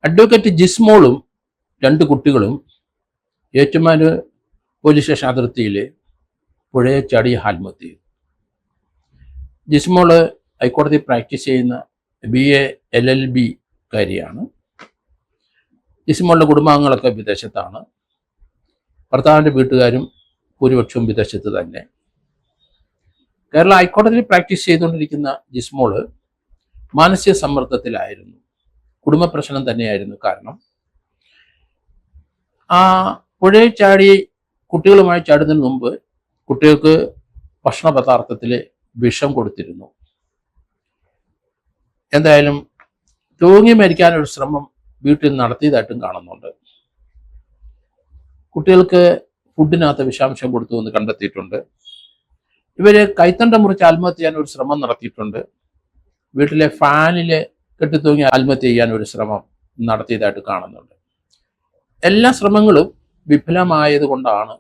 Advocate ജിസ്മോളും 2 കുട്ടികളും Ettumanoor police station അതിർത്തിയിൽ പുഴയെ ചാടി ആത്മഹത്യ ചെയ്തു. ജിസ്മോള് ഹൈക്കോടതി പ്രാക്ടീസ് ചെയ്യുന്ന BA LLB കാരിയാണ്. ജിസ്മോളുടെ കുടുംബാംഗങ്ങളൊക്കെ വിദേശത്താണ്. ഭർത്താവിൻ്റെ വീട്ടുകാരും ഭൂരിപക്ഷവും വിദേശത്ത് തന്നെ. കേരള ഹൈക്കോടതിയിൽ പ്രാക്ടീസ് ചെയ്തുകൊണ്ടിരിക്കുന്ന ജിസ്മോള് മാനസിക സമ്മർദ്ദത്തിലായിരുന്നു. കുടുംബ പ്രശ്നം തന്നെയായിരുന്നു കാരണം. ആ പുഴയിൽ ചാടി കുട്ടികളുമായി ചാടുന്നതിന് മുമ്പ് കുട്ടികൾക്ക് ഭക്ഷണ പദാർത്ഥത്തിൽ വിഷം കൊടുത്തിരുന്നു. എന്തായാലും തൂങ്ങി മരിക്കാനൊരു ശ്രമം വീട്ടിൽ നടത്തിയതായിട്ടും കാണുന്നുണ്ട്. കുട്ടികൾക്ക് ഫുഡിനകത്ത് വിഷാംശം കൊടുത്തു എന്ന് കണ്ടെത്തിയിട്ടുണ്ട്. ഇവര് കൈത്തണ്ട മുറിച്ച് ആത്മഹത്യ ചെയ്യാൻ ഒരു ശ്രമം നടത്തിയിട്ടുണ്ട്. വീട്ടിലെ ഫാനില് കെട്ടിത്തൂങ്ങി ആത്മഹത്യ ചെയ്യാൻ ഒരു ശ്രമം നടത്തിയതായിട്ട് കാണുന്നുണ്ട്. എല്ലാ ശ്രമങ്ങളും വിഫലമായത് കൊണ്ടാണ്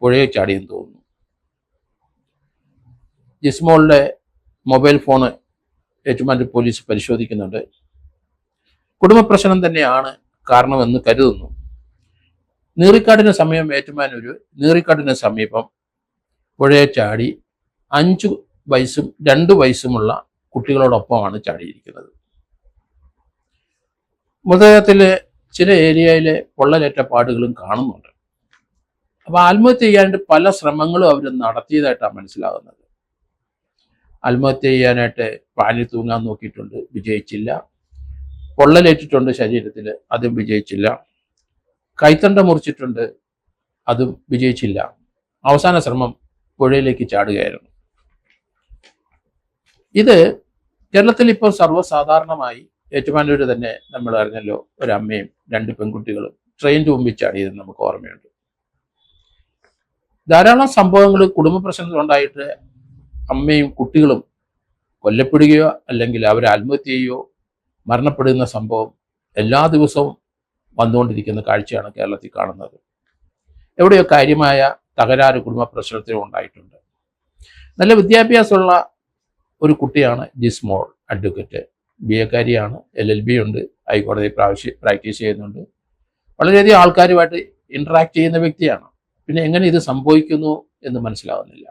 പുഴയെ ചാടിയെന്ന് തോന്നുന്നു. ജിസ്മോളുടെ മൊബൈൽ ഫോണ് ഏറ്റുമാനൂർ പോലീസ് പരിശോധിക്കുന്നുണ്ട്. കുടുംബ പ്രശ്നം തന്നെയാണ് കാരണമെന്ന് കരുതുന്നു. നീറിക്കാടിന് നീറിക്കാടിന് സമീപം പുഴയെ ചാടി 5 വയസ്സും 2 വയസ്സുമുള്ള കുട്ടികളോടൊപ്പമാണ് ചാടിയിരിക്കുന്നത്. മൃതദേഹത്തിലെ ചില ഏരിയയിലെ പൊള്ളലേറ്റ പാടുകളും കാണുന്നുണ്ട്. അപ്പോൾ ആത്മഹത്യ ചെയ്യാനായിട്ട് പല ശ്രമങ്ങളും അവർ നടത്തിയതായിട്ടാണ് മനസ്സിലാകുന്നത്. ആത്മഹത്യ ചെയ്യാനായിട്ട് പാനിൽ തൂങ്ങാൻ നോക്കിയിട്ടുണ്ട്, വിജയിച്ചില്ല. പൊള്ളലേറ്റിട്ടുണ്ട് ശരീരത്തിൽ, അതും വിജയിച്ചില്ല. കൈത്തണ്ട മുറിച്ചിട്ടുണ്ട്, അതും വിജയിച്ചില്ല. അവസാന ശ്രമം പുഴയിലേക്ക് ചാടുകയായിരുന്നു. ഇത് കേരളത്തിൽ ഇപ്പോൾ സർവ്വസാധാരണമായി ഏറ്റുമാനൂർ തന്നെ നമ്മൾ അറിഞ്ഞല്ലോ, ഒരമ്മയും 2 പെൺകുട്ടികളും ട്രെയിനിന് മുമ്പിൽ ചാടിയതെന്ന് നമുക്ക് ഓർമ്മയുണ്ട്. ധാരാളം സംഭവങ്ങൾ കുടുംബ പ്രശ്നങ്ങൾ ഉണ്ടായിട്ട് അമ്മയും കുട്ടികളും കൊല്ലപ്പെടുകയോ അല്ലെങ്കിൽ അവർ ആത്മഹത്യ ചെയ്യുകയോ മരണപ്പെടുന്ന സംഭവം എല്ലാ ദിവസവും വന്നുകൊണ്ടിരിക്കുന്ന കാഴ്ചയാണ് കേരളത്തിൽ കാണുന്നത്. എവിടെയോ കാര്യമായ തകരാറ് കുടുംബ പ്രശ്നത്തിനും ഉണ്ടായിട്ടുണ്ട്. നല്ല വിദ്യാഭ്യാസമുള്ള ഒരു കുട്ടിയാണ് ജിസ്മോൾ. അഡ്വക്കേറ്റ് BA കാരിയാണ്, LLB ഉണ്ട്, ഹൈക്കോടതി പ്രാക്ടീസ് ചെയ്യുന്നുണ്ട്. വളരെയധികം ആൾക്കാരുമായിട്ട് ഇൻട്രാക്ട് ചെയ്യുന്ന വ്യക്തിയാണ്. പിന്നെ എങ്ങനെ ഇത് സംഭവിക്കുന്നു എന്ന് മനസ്സിലാവുന്നില്ല.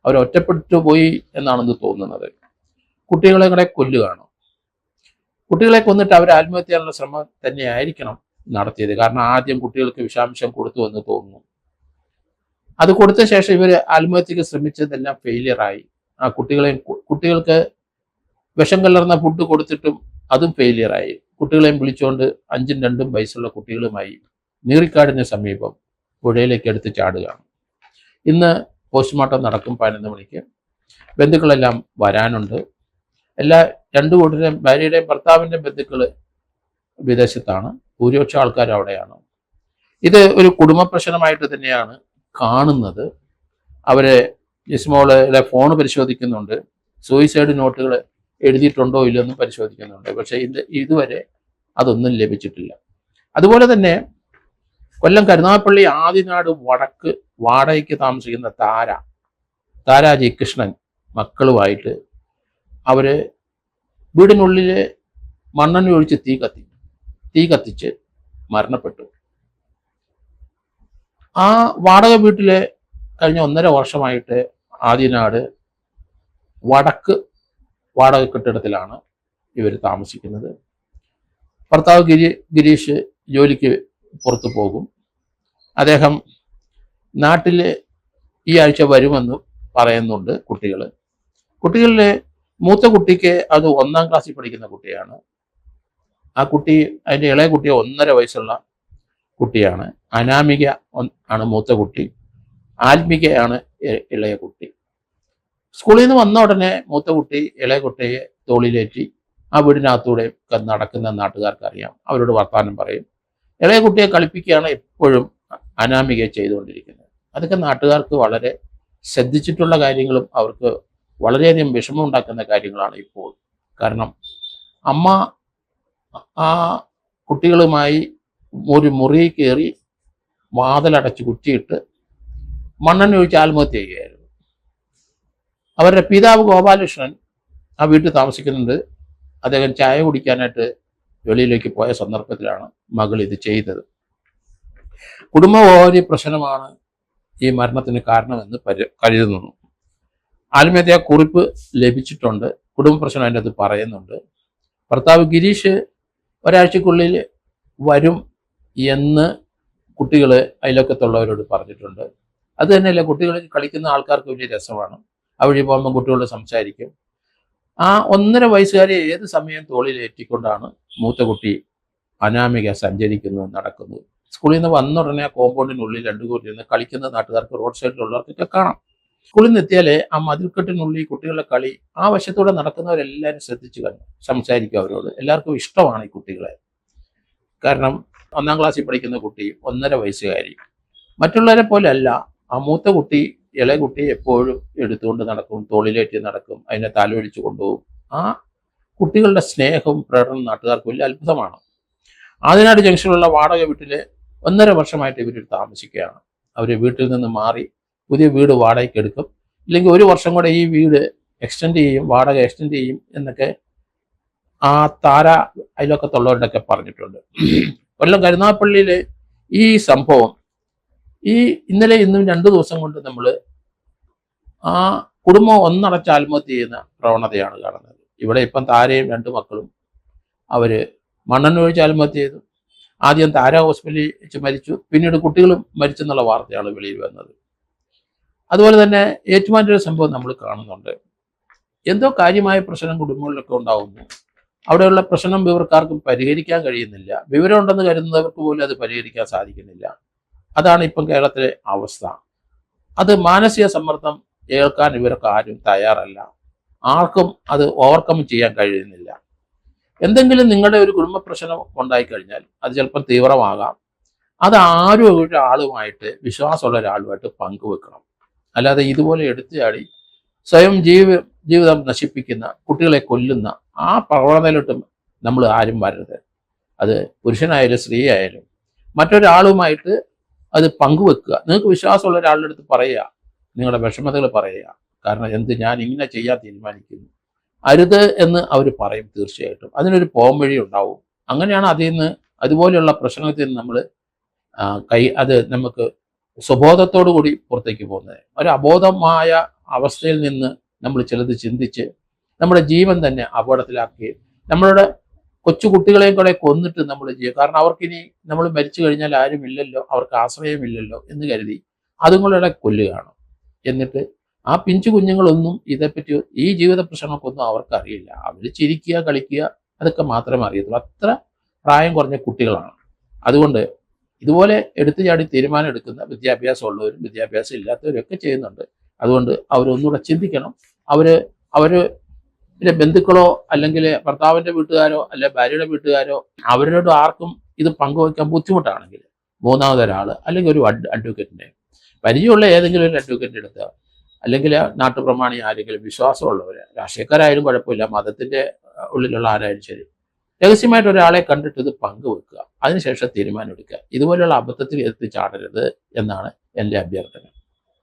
അവർ ഒറ്റപ്പെട്ടു പോയി എന്നാണെന്ന് തോന്നുന്നത്. കുട്ടികളെ കൂടെ കൊല്ലുകയാണ്. കുട്ടികളെ കൊന്നിട്ട് അവർ ആത്മഹത്യ ചെയ്യാനുള്ള ശ്രമം തന്നെയായിരിക്കണം നടത്തിയത്. കാരണം ആദ്യം കുട്ടികൾക്ക് വിഷാംശം കൊടുത്തു എന്ന് തോന്നുന്നു. അത് കൊടുത്ത ശേഷം ഇവർ ആത്മഹത്യക്ക് ശ്രമിച്ചതെല്ലാം ഫെയിലിയറായി. ആ കുട്ടികൾക്ക് വിഷം കലർന്ന ഫുഡ് കൊടുത്തിട്ടും അതും ഫെയിലിയറായി. കുട്ടികളെയും വിളിച്ചുകൊണ്ട് 5ഉം 2ഉം വയസ്സുള്ള കുട്ടികളുമായി നീറിക്കാടിന് സമീപം പുഴയിലേക്ക് എടുത്ത് ചാടുകയാണ്. ഇന്ന് പോസ്റ്റ്മോർട്ടം നടക്കും 11 മണിക്ക്. ബന്ധുക്കളെല്ലാം വരാനുണ്ട്. എല്ലാ 2 കൂട്ടരുടെയും ഭാര്യയുടെയും ഭർത്താവിൻ്റെയും ബന്ധുക്കൾ വിദേശത്താണ്. ഭൂരിപക്ഷ ആൾക്കാർ അവിടെയാണ്. ഇത് ഒരു കുടുംബ പ്രശ്നമായിട്ട് തന്നെയാണ് കാണുന്നത്. അവരെ ജിസ്മോളുടെ ഫോൺ പരിശോധിക്കുന്നുണ്ട്. സൂയിസൈഡ് നോട്ടുകൾ എഴുതിയിട്ടുണ്ടോ ഇല്ലെന്നും പരിശോധിക്കുന്നുണ്ട്. പക്ഷേ ഇതുവരെ അതൊന്നും ലഭിച്ചിട്ടില്ല. അതുപോലെ തന്നെ കൊല്ലം കരുനാഗപ്പള്ളി ആദിനാട് വടക്ക് വാടകയ്ക്ക് താമസിക്കുന്ന താരാജി കൃഷ്ണൻ മക്കളുമായിട്ട് അവര് വീടിനുള്ളിൽ മണ്ണെണ്ണ ഒഴിച്ച് തീ കത്തിച്ച് മരണപ്പെട്ടു. ആ വാടക വീട്ടിലെ കഴിഞ്ഞ 1.5 വർഷമായിട്ട് ആദിനാട് വടക്ക് വാടക കെട്ടിടത്തിലാണ് ഇവർ താമസിക്കുന്നത്. ഭർത്താവ് ഗിരീഷ് ജോലിക്ക് പുറത്തു പോകും. അദ്ദേഹം നാട്ടിൽ ഈ ആഴ്ച വരുമെന്ന് പറയുന്നുണ്ട്. കുട്ടികളിലെ മൂത്ത കുട്ടിക്ക് അത് 1ാം ക്ലാസ്സിൽ പഠിക്കുന്ന കുട്ടിയാണ്. ആ കുട്ടി, അതിൻ്റെ ഇളയ കുട്ടി 1.5 വയസ്സുള്ള കുട്ടിയാണ്. അനാമിക ആണ് മൂത്ത കുട്ടി, ആത്മികയാണ് ഇളയ കുട്ടി. സ്കൂളിൽ നിന്ന് വന്ന ഉടനെ മൂത്ത കുട്ടി ഇളയ കുട്ടിയെ തോളിലേറ്റി ആ വീടിനകത്തൂടെ നടക്കുന്ന നാട്ടുകാർക്ക് അറിയാം. അവരോട് വർത്താനം പറയും. ഇളയ കുട്ടിയെ കളിപ്പിക്കുകയാണ് എപ്പോഴും അനാമികയെ ചെയ്തുകൊണ്ടിരിക്കുന്നത്. അതൊക്കെ നാട്ടുകാർക്ക് വളരെ ശ്രദ്ധിച്ചിട്ടുള്ള കാര്യങ്ങളും അവർക്ക് വളരെയധികം വിഷമം ഉണ്ടാക്കുന്ന കാര്യങ്ങളാണ് ഇപ്പോൾ. കാരണം അമ്മ ആ കുട്ടികളുമായി ഒരു മുറി കയറി വാതിലടച്ച് കുറ്റിയിട്ട് മണ്ണെണ്ണ ഒഴിച്ച് ആത്മഹത്യ ചെയ്യുകയായിരുന്നു. അവരുടെ പിതാവ് ഗോപാലകൃഷ്ണൻ ആ വീട്ടിൽ താമസിക്കുന്നുണ്ട്. അദ്ദേഹം ചായ കുടിക്കാനായിട്ട് വെളിയിലേക്ക് പോയ സന്ദർഭത്തിലാണ് മകൾ ഇത് ചെയ്തത്. കുടുംബോപാധി പ്രശ്നമാണ് ഈ മരണത്തിന് കാരണമെന്ന് കരുതുന്നു. ആത്മഹത്യാ കുറിപ്പ് ലഭിച്ചിട്ടുണ്ട്. കുടുംബ പ്രശ്നം അതിൻ്റെ അത് പറയുന്നുണ്ട്. ഭർത്താവ് ഗിരീഷ് ഒരാഴ്ചക്കുള്ളിൽ വരും എന്ന് കുട്ടികൾ അയൽവക്കത്തുള്ളവരോട് പറഞ്ഞിട്ടുണ്ട്. അത് തന്നെയല്ല, കുട്ടികൾ കളിക്കുന്ന ആൾക്കാർക്ക് വലിയ രസമാണ്. ആ വഴി പോകുമ്പോൾ കുട്ടികളോട് സംസാരിക്കും. ആ 1.5 വയസ്സുകാരെ ഏത് സമയം തോളിലേറ്റിക്കൊണ്ടാണ് മൂത്ത കുട്ടി അനാമിക സഞ്ചരിക്കുന്നത്, നടക്കുന്നത്. സ്കൂളിൽ നിന്ന് വന്ന ഉടനെ ആ കോമ്പൗണ്ടിനുള്ളിൽ 2 കൂട്ടി ഇരുന്ന് കളിക്കുന്ന നാട്ടുകാർക്ക്, റോഡ് സൈഡിലുള്ളവർക്കൊക്കെ കാണാം. സ്കൂളിൽ നിന്ന് എത്തിയാലേ ആ മതിൽക്കെട്ടിനുള്ളിൽ കുട്ടികളുടെ കളി, ആ വശത്തൂടെ നടക്കുന്നവരെല്ലാവരും ശ്രദ്ധിച്ചു കഴിഞ്ഞു, സംസാരിക്കും അവരോട്. എല്ലാവർക്കും ഇഷ്ടമാണ് ഈ കുട്ടികളെ. കാരണം 1ാം ക്ലാസ്സിൽ പഠിക്കുന്ന കുട്ടി, 1.5 വയസ്സുകാരി, മറ്റുള്ളവരെ പോലെ അല്ല. ആ മൂത്ത കുട്ടി ഇളയ കുട്ടി എപ്പോഴും എടുത്തുകൊണ്ട് നടക്കും, തോളിലേറ്റി നടക്കും, അതിനെ താലോലിച്ച് കൊണ്ടുപോകും. ആ കുട്ടികളുടെ സ്നേഹവും പ്രകടനം നാട്ടുകാർക്ക് വലിയ അത്ഭുതമാണ്. ആദിനാട് ജംഗ്ഷനിലുള്ള വാടക വീട്ടിൽ 1.5 വർഷമായിട്ട് ഇവർ താമസിക്കുകയാണ്. അവർ വീട്ടിൽ നിന്ന് മാറി പുതിയ വീട് വാടകയ്ക്ക് എടുക്കും, ഇല്ലെങ്കിൽ 1 വർഷം കൂടെ ഈ വീട് എക്സ്റ്റെൻഡ് ചെയ്യും, വാടക എക്സ്റ്റെൻഡ് ചെയ്യും എന്നൊക്കെ ആ താര അയൽവക്കത്തുള്ളവരുടെയൊക്കെ പറഞ്ഞിട്ടുണ്ട്. കൊല്ലം കരുനാഗപ്പള്ളിയിലെ ഈ സംഭവം ഈ ഇന്നലെ ഇന്നും 2 ദിവസം കൊണ്ട് നമ്മൾ ആ കുടുംബം ഒന്നടച്ച് ആത്മഹത്യ ചെയ്യുന്ന പ്രവണതയാണ് കാണുന്നത്. ഇവിടെ ഇപ്പം താരയും 2 മക്കളും അവർ മണ്ണെണ്ണ ഒഴിച്ച് ആത്മഹത്യ ചെയ്തു. ആദ്യം താര ഹോസ്പിറ്റലിൽ വെച്ച് മരിച്ചു, പിന്നീട് കുട്ടികളും മരിച്ചെന്നുള്ള വാർത്തയാണ് വെളിയിൽ വന്നത്. അതുപോലെ തന്നെ ഏറ്റുമാനൂർ സംഭവം നമ്മൾ കാണുന്നുണ്ട്. എന്തോ കാര്യമായ പ്രശ്നം കുടുംബങ്ങളിലൊക്കെ ഉണ്ടാകുന്നു. അവിടെയുള്ള പ്രശ്നം ഇവർക്കാർക്കും പരിഹരിക്കാൻ കഴിയുന്നില്ല. വിവരമുണ്ടെന്ന് കരുതുന്നവർക്ക് പോലും അത് പരിഹരിക്കാൻ സാധിക്കുന്നില്ല. അതാണ് ഇപ്പം കേരളത്തിലെ അവസ്ഥ. അത് മാനസിക സമ്മർദ്ദം ഏൽക്കാൻ ഇവരൊക്കെ ആരും തയ്യാറല്ല. ആർക്കും അത് ഓവർകം ചെയ്യാൻ കഴിയുന്നില്ല. എന്തെങ്കിലും നിങ്ങളുടെ ഒരു കുടുംബ പ്രശ്നം ഉണ്ടായിക്കഴിഞ്ഞാൽ അത് ചിലപ്പം തീവ്രമാകാം. അത് ആരും ഒരാളുമായിട്ട്, വിശ്വാസമുള്ള ഒരാളുമായിട്ട് പങ്കുവെക്കണം. അല്ലാതെ ഇതുപോലെ എടുത്തുചാടി സ്വയം ജീവിതം നശിപ്പിക്കുന്ന, കുട്ടികളെ കൊല്ലുന്ന ആ പ്രവണതയിലോട്ടും നമ്മൾ ആരും വരരുത്. അത് പുരുഷനായാലും സ്ത്രീ ആയാലും മറ്റൊരാളുമായിട്ട് അത് പങ്കുവെക്കുക. നിങ്ങൾക്ക് വിശ്വാസമുള്ള ഒരാളുടെ അടുത്ത് പറയുക, നിങ്ങളുടെ വിഷമതകൾ പറയുക. കാരണം ഞാൻ ഇങ്ങനെ ചെയ്യാൻ തീരുമാനിക്കുന്നു, അരുത് എന്ന് അവർ പറയും. തീർച്ചയായിട്ടും അതിനൊരു പോംവഴി ഉണ്ടാവും. അങ്ങനെയാണ് അതിൽ നിന്ന്, അതുപോലെയുള്ള പ്രശ്നത്തിൽ നിന്ന് നമ്മൾ അത് നമുക്ക് സ്വബോധത്തോടു കൂടി പുറത്തേക്ക് പോകുന്നത്. ഒരു അബോധമായ അവസ്ഥയിൽ നിന്ന് നമ്മൾ ചിലത് ചിന്തിച്ച് നമ്മുടെ ജീവൻ തന്നെ അപകടത്തിലാക്കി നമ്മളുടെ കൊച്ചു കുട്ടികളെയും കൂടെ കൊന്നിട്ട് നമ്മൾ ചെയ്യുക. കാരണം അവർക്കിനി നമ്മൾ മരിച്ചു കഴിഞ്ഞാൽ ആരുമില്ലല്ലോ, അവർക്ക് ആശ്രയമില്ലല്ലോ എന്ന് കരുതി അതുങ്ങളുടെ കൊല്ലുകയാണ്. എന്നിട്ട് ആ പിഞ്ചു കുഞ്ഞുങ്ങളൊന്നും ഇതേപ്പറ്റി, ഈ ജീവിത പ്രശ്നങ്ങൾക്കൊന്നും അവർക്കറിയില്ല. അവർ ചിരിക്കുക, കളിക്കുക, അതൊക്കെ മാത്രമേ അറിയത്തുള്ളൂ. അത്ര പ്രായം കുറഞ്ഞ കുട്ടികളാണ്. അതുകൊണ്ട് ഇതുപോലെ എടുത്തുചാടി തീരുമാനം എടുക്കുന്ന വിദ്യാഭ്യാസം ഉള്ളവരും വിദ്യാഭ്യാസം ഇല്ലാത്തവരും ഒക്കെ ചെയ്യുന്നുണ്ട്. അതുകൊണ്ട് അവരൊന്നുകൂടെ ചിന്തിക്കണം. അവരുടെ ബന്ധുക്കളോ അല്ലെങ്കിൽ ഭർത്താവിൻ്റെ വീട്ടുകാരോ അല്ലെ ഭാര്യയുടെ വീട്ടുകാരോ അവരോട് ആർക്കും ഇത് പങ്കുവയ്ക്കാൻ ബുദ്ധിമുട്ടാണെങ്കിൽ 3ാമതൊരാൾ അല്ലെങ്കിൽ ഒരു അഡ്വക്കേറ്റിനെ, പരിചയമുള്ള ഏതെങ്കിലും ഒരു അഡ്വക്കേറ്റ് എടുത്ത്, അല്ലെങ്കിൽ നാട്ടുപ്രമാണി ആരെങ്കിലും വിശ്വാസമുള്ളവർ, രാഷ്ട്രീയക്കാരായാലും കുഴപ്പമില്ല, മതത്തിൻ്റെ ഉള്ളിലുള്ള ആരായാലും ശരി, രഹസ്യമായിട്ട് ഒരാളെ കണ്ടിട്ട് ഇത് പങ്കുവെക്കുക. അതിനുശേഷം തീരുമാനം എടുക്കുക. ഇതുപോലെയുള്ള അബദ്ധത്തിൽ എത്തിച്ചാടരുത് എന്നാണ് എൻ്റെ അഭ്യർത്ഥന.